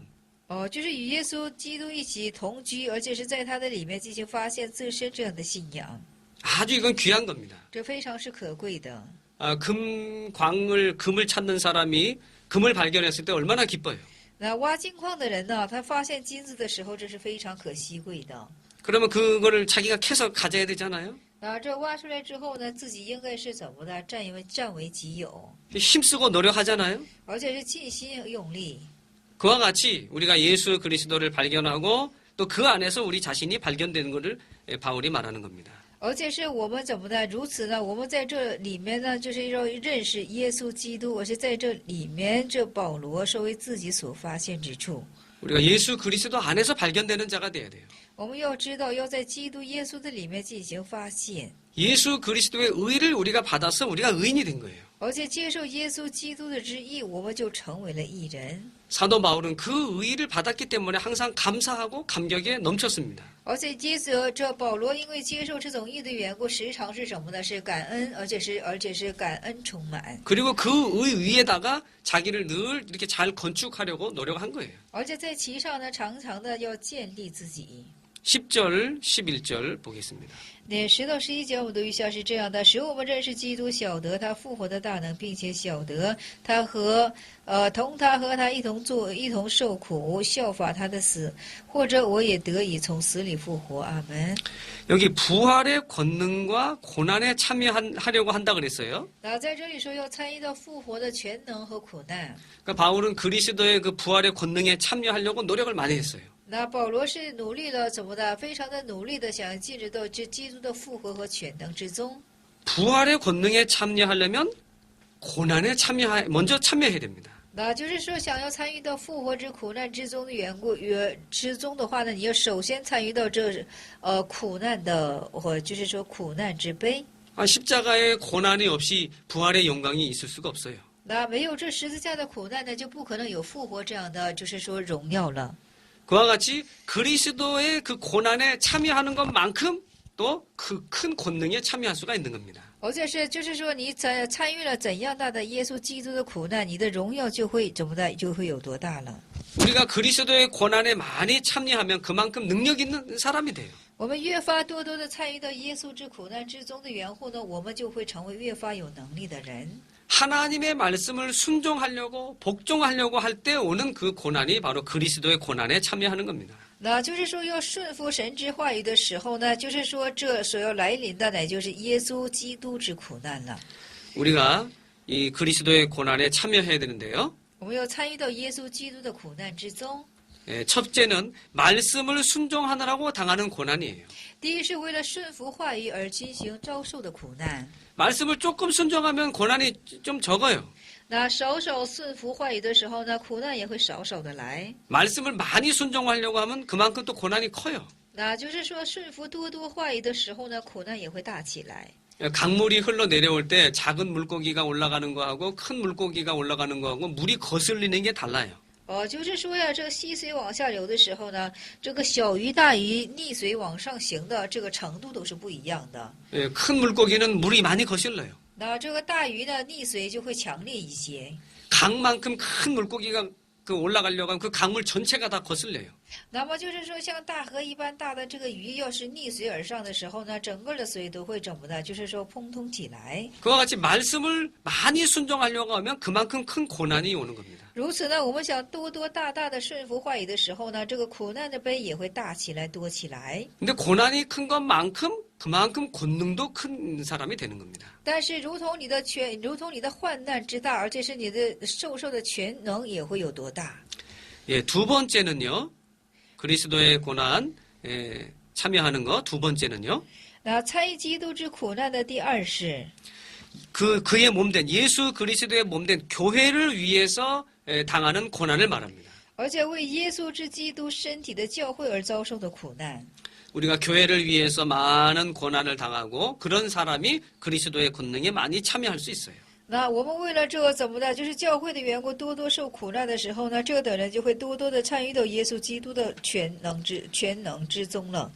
就是与耶稣基督一起同居，而且是在他的里面进行发现自身这样的信仰， 아주 이건 귀한 겁니다. 这非常是可贵的。 금을 찾는 사람이 금을 발견했을 때 얼마나 기뻐요. 那挖金矿的人呢，他发现金子的时候，这是非常可惜贵的。 그러면 그거를 자기가 캐서 가져야 되잖아요. 这挖出来之后呢，自己应该是怎么的占为己有， 힘쓰고 노력하잖아요. 而且是尽心用力。 그와 같이 우리가 예수 그리스도를 발견하고 또 그 안에서 우리 자신이 발견되는 것을 바울이 말하는 겁니다. 而且是我们怎么的？如此呢？我们在这里面呢，就是要认识耶稣基督。我是在这里面，这保罗说为自己所发现之处。 우리가 예수 그리스도 안에서 발견되는 자가 돼야 돼요. 我们要知道，要在基督耶稣的里面进行发现， 예수 그리스도의 의를 우리가 받아서 우리가 의인이 된 거예요. 而且接受耶稣基督的旨意，我们就成为了义人。 사도 바울은 그 의를 받았기 때문에 항상 감사하고 감격에 넘쳤습니다. 而且接着这保罗因为接受这种义的缘故，时常是什么呢？是感恩，而且是感恩充满。 그리고 그 의 위에다가 자기를 늘 이렇게 잘 건축하려고 노력한 거예요. 而且在其上呢，常常的要建立自己。 10절, 11절 보겠습니다. 那10到11节我们读一下是这样的：使我们认识基督，晓得他复活的大能，并且晓得他和他一同受苦，效法他的死，或者我也得以从死里复活。阿门。 여기 부활의 권능과 고난에 참여하려고 한다 그랬어요. 那在这里说要参与到复活的全能和苦难。 그러니까 바울은 그리스도의 그 부활의 권능에 참여하려고 노력을 많이 했어요. 那保罗是努力了怎么的？非常的努力的想进入到这基督的复活和全能之中。 부활의 권능에 참여하려면 고난에 먼저 참여해야 됩니다. 那就是说，想要参与到复活之苦难之中的缘故，之中的话呢，你要首先参与到这苦难的，或就是说苦难之悲。 십자가의 고난이 없이 부활의 영광이 있을 수가 없어요. 那没有这十字架的苦难呢，就不可能有复活这样的，就是说荣耀了。 그와 같이 그리스도의 그 고난에 참여하는 것만큼 또 그 큰 권능에 참여할 수가 있는 겁니다. 而且是就是说，你参与了怎样大的耶稣基督的苦难，你的荣耀就会怎么的，就会有多大了。 우리가 그리스도의 고난에 많이 참여하면 그만큼 능력 있는 사람이 돼요. 我们越发多的参与到耶稣之苦难之中的缘故呢，我们就会成为越发有能力的人。 하나님의 말씀을 순종하려고 복종하려고 할 때 오는 그 고난이 바로 그리스도의 고난에 참여하는 겁니다. 那就是说，要顺服神之话语的时候呢，就是说这所要来临的，乃就是耶稣基督之苦难了。 우리가 이 그리스도의 고난에 참여해야 되는데요. 我们要参与到耶稣基督的苦难之中。 첫째는 말씀을 순종하느라고 당하는 고난이에요. 第一是为了顺服话语而进行遭受的苦难。 말씀을 조금 순종하면 고난이 좀 적어요. 那少顺服话语的时候呢，苦难也会少的来。 말씀을 많이 순종하려고 하면 그만큼 또 고난이 커요. 那就是说，顺服多话语的时候呢，苦难也会大起来。 강물이 흘러내려올 때 작은 물고기가 올라가는 거하고 큰 물고기가 올라가는 거하고 물이 거슬리는 게 달라요. 就是说呀，这个溪水往下流的时候呢，这个小鱼、大鱼逆水往上行的这个程度都是不一样的。 큰 물고기는 물이 많이 거슬려요. 那这个大鱼呢，逆水就会强烈一些。 강만큼 큰 물고기가 올라가려고 하면 그 강물 전체가 다 거슬려요. 那么就是说，像大河一般大的这个鱼，要是逆水而上的时候呢，整个的水都会怎么的？就是说砰通起来。 그와 같이 말씀을 많이 순종하려고 하면 그만큼 큰 고난이 오는 겁니다. 如此呢，我们想多大的顺服话语的时候呢，这个苦难的杯也会大起来、多起来。 근데 고난이 큰 것만큼 그만큼 권능도 큰 사람이 되는 겁니다. 但是，如同你的患难之大，而且是你的受的全能也会有多大。 두 번째는요. 그리스도의 고난 참여하는 거 두 번째는요. 那参与基督之苦难的第二是， 그의 몸된 예수 그리스도의 몸된 교회를 위해서 당하는 고난을 말합니다. 而且为耶稣之基督身体的教会而遭受的苦难。 우리가 교회를 위해서 많은 고난을 당하고 그런 사람이 그리스도의 권능에 많이 참여할 수 있어요. 那我们为了这怎么的，就是教会的缘故，多受苦难的时候呢，这等人就会多的参与到耶稣基督的全能之中了。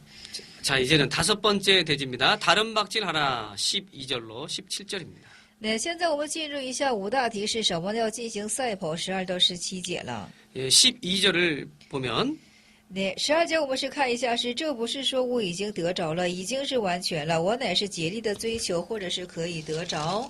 자, 이제는 다섯 번째 대지입니다. 다른 박질하라 12절로 17절입니다. 那现在我们进入一下五大题是什么呢？要进行赛跑12到17节了。 12절을 보면 那12节我们是看一下，是这不是说我已经得着了，已经是完全了，我乃是竭力的追求，或者是可以得着。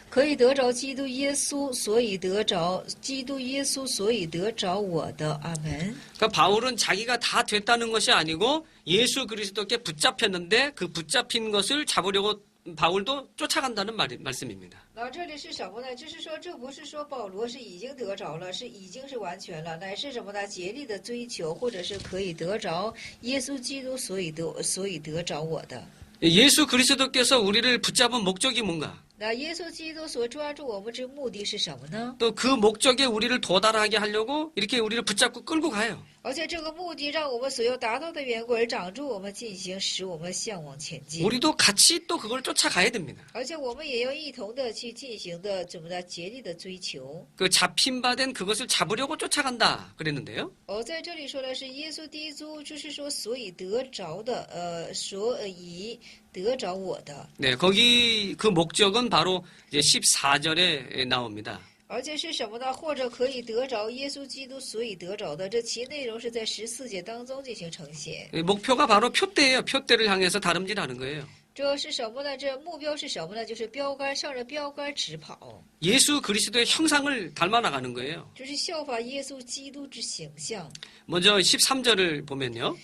可以得着基督耶稣，所以得着基督耶稣，所以得着我的。阿门。 그러니까 바울은 자기가 다 됐다는 것이 아니고 예수 그리스도께 붙잡혔는데 그 붙잡힌 것을 잡으려고 바울도 쫓아간다는 말씀입니다. 那这里是什么呢？就是说，这不是说保罗是已经得着了，是已经是完全了，乃是什么呢？竭力的追求，或者是可以得着耶稣基督，所以得着我的。 예수 그리스도께서 우리를 붙잡은 목적이 뭔가? 那耶稣基督所抓住我们之目的是什么呢？ 또 그 목적에 우리를 도달하게 하려고 이렇게 우리를 붙잡고 끌고 가요. 而且这个目的让我们所要达到的缘故而长住我们进行，使我们向往前进。 우리도 같이 또 그걸 쫓아가야 됩니다. 而且我们也要一同的去进行的怎么的竭力的追求。 그 잡힌 바 된 그것을 잡으려고 쫓아간다 그랬는데요. 在这里说的是耶稣基督，就是说所以得着的，所以得着我的。 네, 거기 그 목적은 바로 이제 14절에 나옵니다. 而且是什么呢？或者可以得着耶稣基督，所以得着的。这其内容是在14节当中进行呈现。 목표가 바로 표대예요. 표대를 향해서 다름질하는 거예요. 这是什么呢？这目标是什么呢？就是标杆，向着标杆直跑， 예수 그리스도의 형상을 닮아 나가는 거예요. 就是效法耶稣基督之形象。 먼저 13절을 보면요.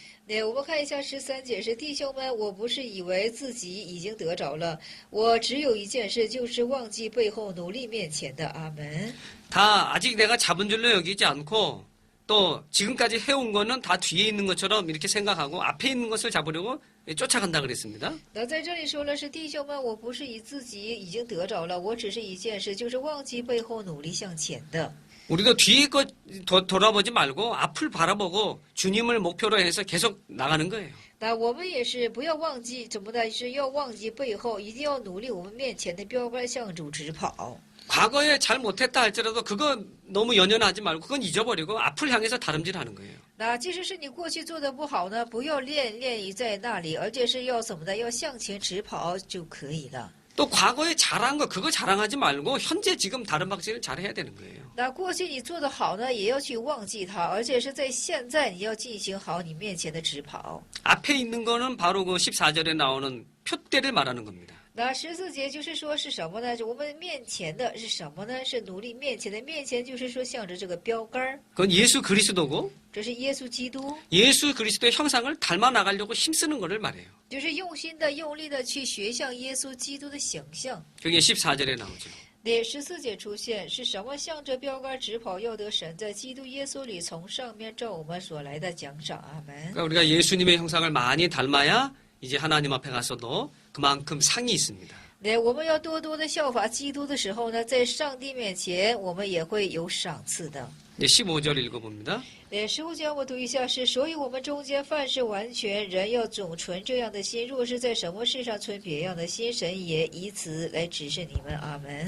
我们看一下13节是弟兄们，我不是以为自己已经得着了，我只有一件事，就是忘记背后努力面前的。阿门。 다 아직 내가 잡은 줄로 여기지 않고 또 지금까지 해온 거는 다 뒤에 있는 것처럼 이렇게 생각하고 앞에 있는 것을 잡으려고 쫓아간다 그랬습니다. 那在这里说了是弟兄们，我不是以自己已经得着了，我只是一件事，就是忘记背后努力向前的。 우리도 뒤에 것 돌아보지 말고 앞을 바라보고 주님을 목표로 해서 계속 나가는 거예요. 那我们也是不要忘记怎么的，是要忘记背后，一定要努力我们面前的标杆，向主直跑。 과거에 잘 못했다 할지라도 그거 너무 연연하지 말고 그건 잊어버리고 앞을 향해서 다름질하는 거예요. 那即使是你过去做的不好呢，不要恋于在那里，而且是要怎么的，要向前直跑就可以了。 또 과거에 잘한 거 그거 자랑하지 말고 현재 지금 다른 방식을 잘해야 되는 거예요. 那过去你做的好呢，也要去忘记它，而且是在现在你要进行好你面前的直跑。 앞에 있는 거는 바로 그 14절에 나오는 표대를 말하는 겁니다. 那14节就是说是什么呢？就我们面前的是什么呢？是努力面前的，面前就是说向着这个标杆儿， 그건 예수 그리스도고 这是耶稣基督， 예수 그리스도의 형상을 닮아 나가려고 힘쓰는 것을 말해요. 就是用心的、用力的去学像耶稣基督的形象。 그게 14절에 나오죠. 那14节出现是什么？向着标杆直跑，要得神在基督耶稣里从上面照我们所来的奖赏。阿门。 그러니까 우리가 예수님의 형상을 많이 닮아야 이제 하나님 앞에 가서도 그만큼 상이 있습니다. 对，我们要多多的效法基督的时候呢，在上帝面前，我们也会有赏赐的。 이제 15절 읽어봅니다. 15节我读一下是，所以我们中间凡是完全人要总存这样的心，若是在什么事上存别样的心，神也以此来指示你们。阿门。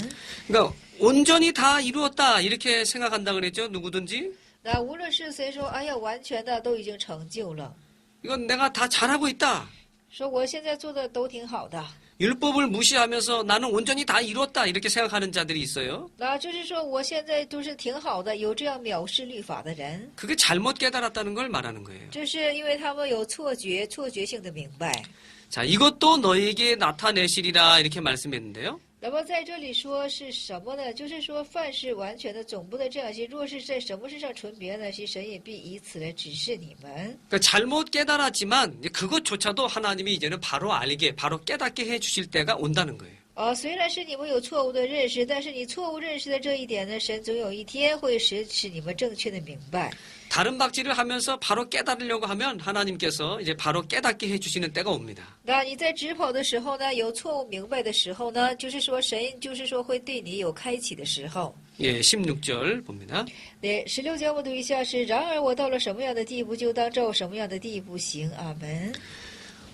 그러니까 온전히 다 이루었다 이렇게 생각한다 그랬죠. 누구든지. 那无论是谁说，哎呀，完全的都已经成就了， 이건 내가 다 잘하고 있다. 说我现在做的都挺好的。 율법을 무시하면서 나는 온전히 다 이루었다 이렇게 생각하는 자들이 있어요. 那就是说我现在都是挺好的，有这样藐视律法的人， 그게 잘못 깨달았다는 걸 말하는 거예요. 这是因为他们有错觉性的明白。 자, 이것도 너에게 나타내시리라 이렇게 말씀했는데요. 那么在这里说是什么呢？就是说凡是完全的总不的这样心，若是在什么事上存别样的心，神也必以此来指示你们。 그러니까 잘못 깨달았지만 이제 그것조차도 하나님이 이제는 바로 알게, 바로 깨닫게 해주실 때가 온다는 거예요. 虽然是你们有错误的认识，但是你错误认识的这一点呢，神总有一天会使你们正确的明白。 다른 박질을 하면서 바로 깨달으려고 하면 하나님께서 이제 바로 깨닫게 해주시는 때가 옵니다. 那你在直跑的时候呢，有错误明白的时候呢，就是说神就是说会对你有开启的时候。 예, 16절 봅니다. 对，16节我们读一下是：然而我到了什么样的地步，就当照什么样的地步行。阿门。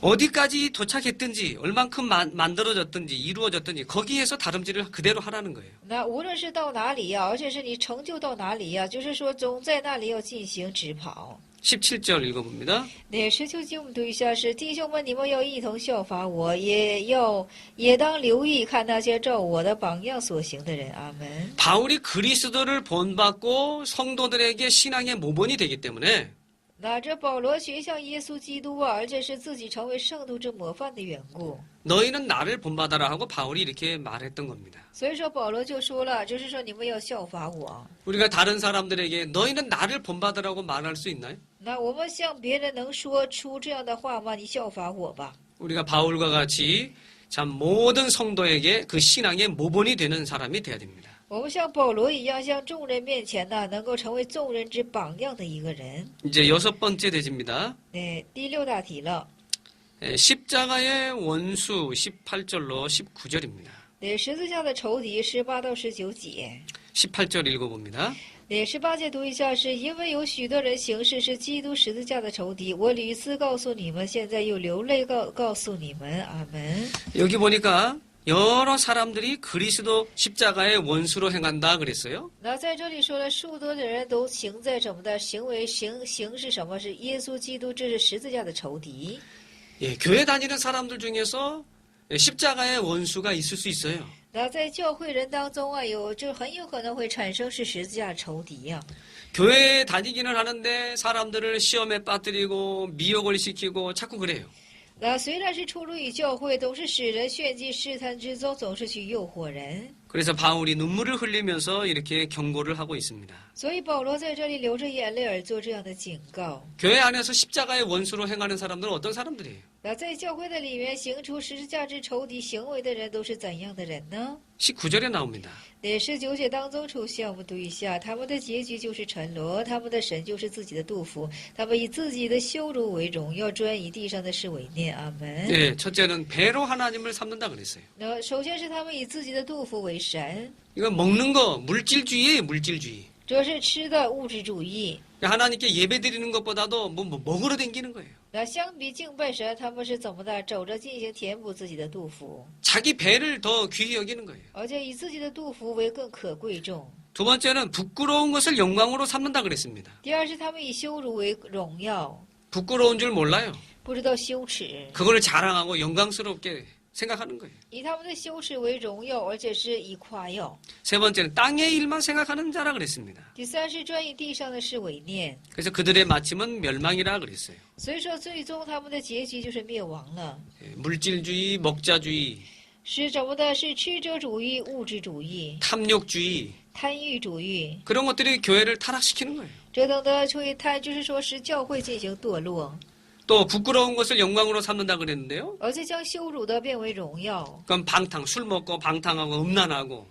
어디까지 도착했든지 얼만큼 만들어졌든지 이루어졌든지 거기에서 다름질을 그대로 하라는 거예요. 那无论是到哪里呀，而且是你成就到哪里呀，就是说总在那里要进行直跑。 17절 읽어봅니다. 那17节我们读一下是：弟兄们，你们要一同效法我，也当留意看那些照我的榜样所行的人。阿门。 바울이 그리스도를 본받고 성도들에게 신앙의 모본이 되기 때문에 那这保罗学像耶稣基督啊，而且是自己成为圣徒之模范的缘故。 너희는 나를 본받아라 하고 바울이 이렇게 말했던 겁니다. 所以说保罗就说了，就是说你们要效法我。 우리가 다른 사람들에게 너희는 나를 본받으라고 말할 수 있나요? 那我们向别人能说出这样的话吗？你效法我吧。 우리가 바울과 같이 참 모든 성도에게 그 신앙의 모본이 되는 사람이 돼야 됩니다. 我们像保罗一样，向众人面前呢，能够成为众人之榜样的一个人。 이제 6번째 대지입니다. 第六大题了。 십자가의 원수 18절로 19절입니다. 十字架的仇敌18到19节。 18절 읽어봅니다. 18节读一下，是因为有许多人行事是基督十字架的仇敌，我屡次告诉你们，现在又流泪告诉你们。阿门。 여기 보니까 여러 사람들이 그리스도 십자가의 원수로 행한다 그랬어요. 那在这里说了，数多的人都行在什么的行为行是什么？是耶稣基督，这是十字架的仇敌。 예, 교회 다니는 사람들 중에서 십자가의 원수가 있을 수 있어요. 那在教会人当中啊，就很有可能会产生是十字架的仇敌呀、 교회에 다니기는 하는데 사람들을 시험에 빠뜨리고 미혹을 시키고 자꾸 그래요. 那虽然是出入于教会，都是使人炫技试探之中，总是去诱惑人。 그래서 바울이 눈물을 흘리면서 이렇게 경고를 하고 있습니다. 所以保罗在这里流着眼泪而做这样的警告。 교회 안에서 십자가의 원수로 행하는 사람들은 어떤 사람들이에요? 那在教会的里面行出十字架之仇敌行为的人都是怎样的人呢？ 19절에 나옵니다. 19节当中出现，我们读一下，他们的结局就是沉沦，他们的神就是自己的杜甫，他们以自己的羞辱为荣耀，专以地上的事为念。阿门。 네, 첫째는 배로 하나님을 삼는다 그랬어요. 那首先是他们以自己的杜甫为神， 이거 먹는 거 물질주의예요, 물질주의. 这是吃的物质主义。 하나님께 예배 드리는 것보다도 뭐 먹으러 댕기는 거예요. 那相比敬拜神，他们是怎么的？走着进行填补自己的杜甫， 자기 배를 더 귀히 여기는 거예요. 而且以自己的杜甫为更可贵重。 두 번째는 부끄러운 것을 영광으로 삼는다 그랬습니다. 第二是他们以羞辱为荣耀， 부끄러운 줄 몰라요. 不知道羞耻， 그거를 자랑하고 영광스럽게 생각하는 거예요. 以他们的羞耻为荣耀，而且是以夸耀。 세 번째는 땅의 일만 생각하는 자라 그랬습니다. 第三是专以地上的事为念， 그래서 그들의 마침은 멸망이라 그랬어요. 所以说最终他们的结局就是灭亡了。 물질주의, 먹자주의, 是怎么的？是吃者主义、物质主义、 탐욕주의 贪欲主义， 그런 것들이 교회를 타락시키는 거예요. 这等的会贪，就是说使教会进行堕落， 또 부끄러운 것을 영광으로 삼는다 그랬는데요. 而且将羞辱的变为荣耀。 그럼 방탕, 술 먹고 방탕하고 음란하고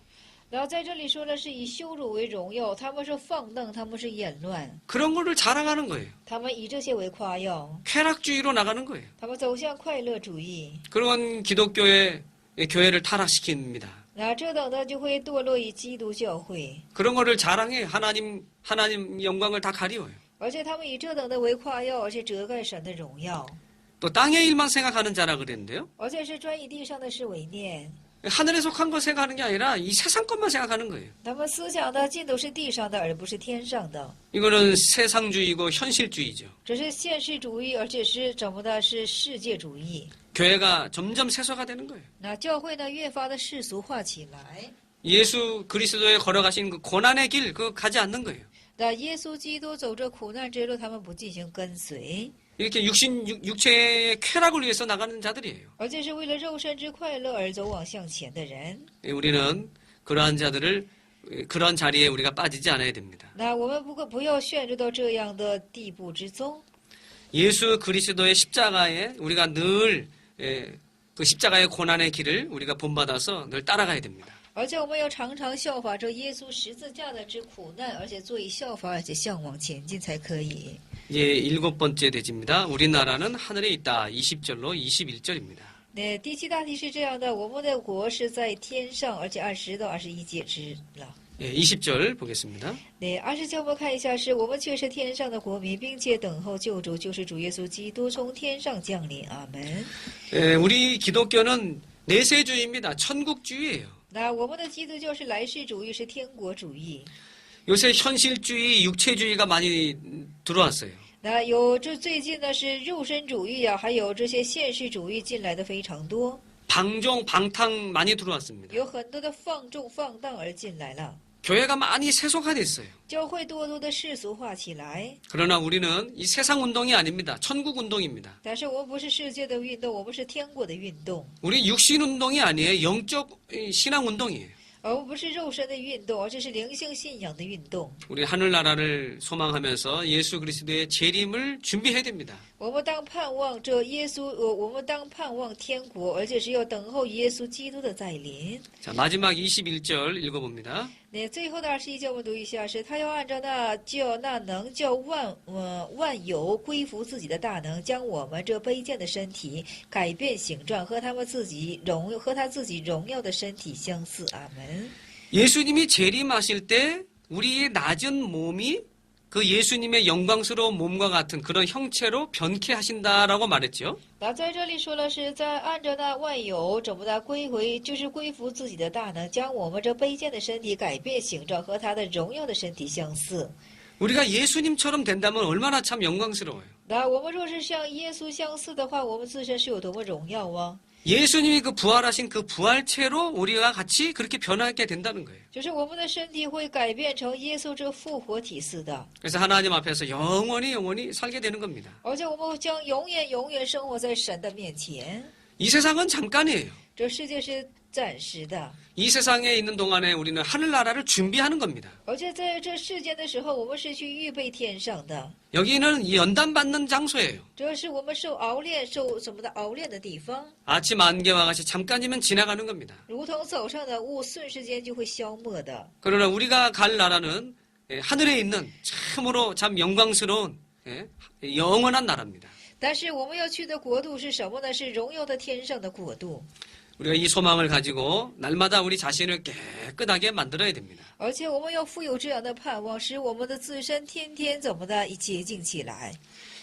然后在这里说的是以羞辱为荣耀，他们是放荡，他们是淫乱， 그런 거를 자랑하는 거예요. 他们以这些为夸耀， 쾌락주의로 나가는 거예요. 他们走向快乐主义。 그런 기독교의 교회를 타락시킵니다. 那这等的就会堕落于基督教会， 그런 거를 자랑해 하나님 영광을 다 가리워요. 而且他们以这等的为夸耀，而且遮盖神的荣耀， 또 땅의 일만 생각하는 자라 그랬는데요. 而且是专以地上的事为念。 하늘에 속한 것 생각하는 게 아니라 이 세상 것만 생각하는 거예요. 他们思想的尽都是地上的，而不是天上的。 이거는 세상주의고 현실주의죠. 这是现实主义，而且是怎么的？是世界主义。 교회가 점점 세속화 되는 거예요. 那教会呢，越发的世俗化起来。 예수 그리스도에 걸어가신 그 고난의 길 그거 가지 않는 거예요. 那耶稣基督走着苦难之路，他们不进行跟随， 이렇게 육체의 쾌락을 위해서 나가는 자들이에요. 而且是为了肉身之快乐而走往向前的人。 우리는 그러한 자들을 그런 자리에 우리가 빠지지 않아야 됩니다. 那我们不要陷入到这样的地步之中。 예수 그리스도의 십자가에 우리가 늘 그 십자가의 고난의 길을 우리가 본받아서 늘 따라가야 됩니다. 而且我们要常常效法着耶稣十字架的之苦难，而且做以效法，而且向往前进才可以。 예, 7번째 대지입니다. 우리나라는 하늘에 있다. 20절로 21절입니다. 那第七大题是这样的：我们的国是在天上，而且20到21节之了。 예, 20절 보겠습니다. 那20节我们看一下，是我们却是天上的国民，并且等候救主，就是主耶稣基督从天上降临。阿门。 예, 우리 기독교는 내세주의입니다. 천국주의예요. 那我们的基督教是来世主义，是天国主义。 요새 현실주의, 육체주의가 많이 들어왔어요. 那这最近呢是肉身主义啊，还有这些现实主义进来的非常多， 방종, 방탕 많이 들어왔습니다. 有很多的放纵放荡而进来了。 교회가 많이 세속화됐어요. 教会多多的世俗化起来。 그러나 우리는 이 세상 운동이 아닙니다. 천국 운동입니다. 但是我们不是世界的运动，我们是天国的运动， 우리 육신 운동이 아니에요. 영적 신앙 운동이에요. 而我们不是肉身的运动，而这是灵性信仰的运动。 우리 하늘나라를 소망하면서 예수 그리스도의 재림을 준비해야 됩니다. 我们当盼望这耶稣，我们当盼望天国，而且是要等候耶稣基督的再临。 자, 마지막 21절 읽어봅니다. 那最后的21节我们读一下，是他要按照那能叫万有归服自己的大能，将我们这卑贱的身体改变形状，和他自己荣耀的身体相似。阿门。 예수님이 재림하실 때 우리의 낮은 몸이 그 예수님의 영광스러운 몸과 같은 그런 형체로 변케 하신다라고 말했죠. 那在这里说了是在按照那万有怎么的归回，就是归服自己的大能，将我们这卑贱的身体改变形状，和他的荣耀的身体相似。 우리가 예수님처럼 된다면 얼마나 참 영광스러워요. 那我们若是像耶稣相似的话，我们自身是有多么荣耀啊！ 예수님이 그 부활하신 그 부활체로 우리가 같이 그렇게 변하게 된다는 거예요. 就是我们的身体会改变成耶稣这复活体似的， 그래서 하나님 앞에서 영원히 살게 되는 겁니다. 而且我们将永远生活在神的面前。 이 세상은 잠깐이에요. 这世界是暂时的， 이 세상에 있는 동안에 우리는 하늘나라를 준비하는 겁니다. 而且在这世间的时候，我们是去预备天上的。 여기는 이 연단받는 장소예요. 这是我们受什么的熬炼的地方， 아침 안개와 같이 잠깐이면 지나가는 겁니다. 如同早上的雾，瞬时间就会消没的。 그러나 우리가 갈 나라는 하늘에 있는 참으로 참 영광스러운 영원한 나라입니다. 但是我们要去的国度是什么呢？是荣耀的天上的国度。 우리가 이 소망을 가지고 날마다 우리 자신을 깨끗하게 만들어야 됩니다. 而且我们要富有这样的盼望，使我们的自身天天怎么的洁净起来。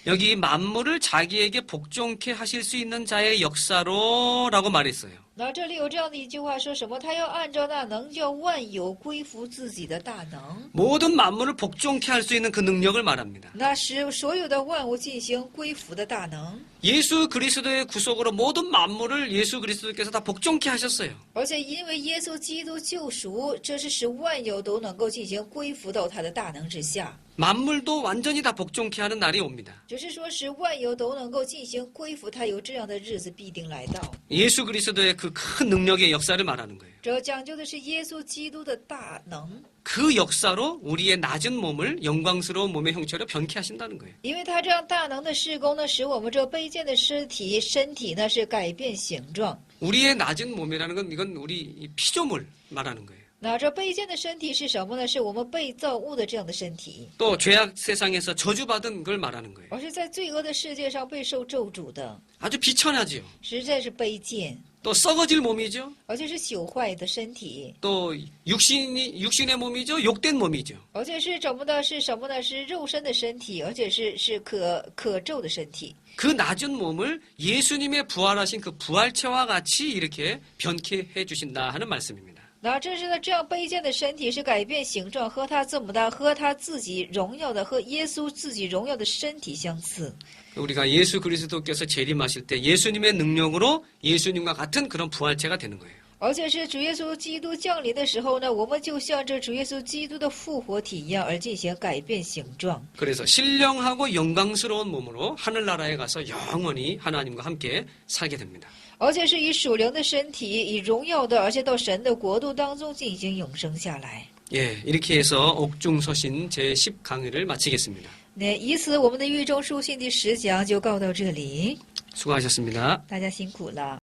여기 만물을 자기에게 복종케 하실 수 있는 자의 역사로라고 말했어요. 那这里有这样的一句话，说什么？他要按照那能叫万有归服自己的大能， 모든 만물을 복종케 할 수 있는 그 능력을 말합니다. 那使所有的万物进行归服的大能。 예수 그리스도의 구속으로 모든 만물을 예수 그리스도께서 다 복종케 하셨어요. 而且因为耶稣基督救赎，这是使万有都能够进行归服到他的大能之下。 만물도 완전히 다 복종케 하는 날이 옵니다. 就是说，使万有都能够进行归服，他有这样的日子必定来到。 예수 그리스도의 그 큰 능력의 역사를 말하는 거예요. 这讲究的是耶稣基督的大能， 그 역사로 우리의 낮은 몸을 영광스러운 몸의 형체로 변케 하신다는 거예요. 因为他这样大能的施工呢，使我们这卑贱的身体呢是改变形状。 우리의 낮은 몸이라는 건 이건 우리 이 피조물 말하는 거예요. 那这卑贱的身体是什么呢？是我们被造物的这样的身体， 또 죄악 세상에서 저주받은 걸 말하는 거예요. 而是在罪恶的世界上备受咒诅的， 아주 비천하지요. 实在是卑贱， 또 썩어질 몸이죠. 而且是朽坏的身体， 또 육신의 몸이죠. 욕된 몸이죠. 而且是怎么的？是什么呢？是肉身的身体，而且是可咒的身体。 그 낮은 몸을 예수님의 부활하신 그 부활체와 같이 이렇게 변케 해 주신다 하는 말씀입니다. 那这是呢，这样卑贱的身体是改变形状，和他这么的，和他自己荣耀的，和耶稣自己荣耀的身体相似。 우리가 예수 그리스도께서 재림하실 때 예수님의 능력으로 예수님과 같은 그런 부활체가 되는 거예요. 而且是主耶稣基督降临的时候呢，我们就像这主耶稣基督的复活体一样，而进行改变形状。 그래서 신령하고 영광스러운 몸으로 하늘나라에 가서 영원히 하나님과 함께 살게 됩니다. 而且是以属灵的身体，以荣耀的，而且到神的国度当中进行永生下来。 예, 이렇게 해서 옥중서신 제10 강의를 마치겠습니다. 那以此，我们的狱中书信第10讲就告到这里， 수고하셨습니다. 大家辛苦了。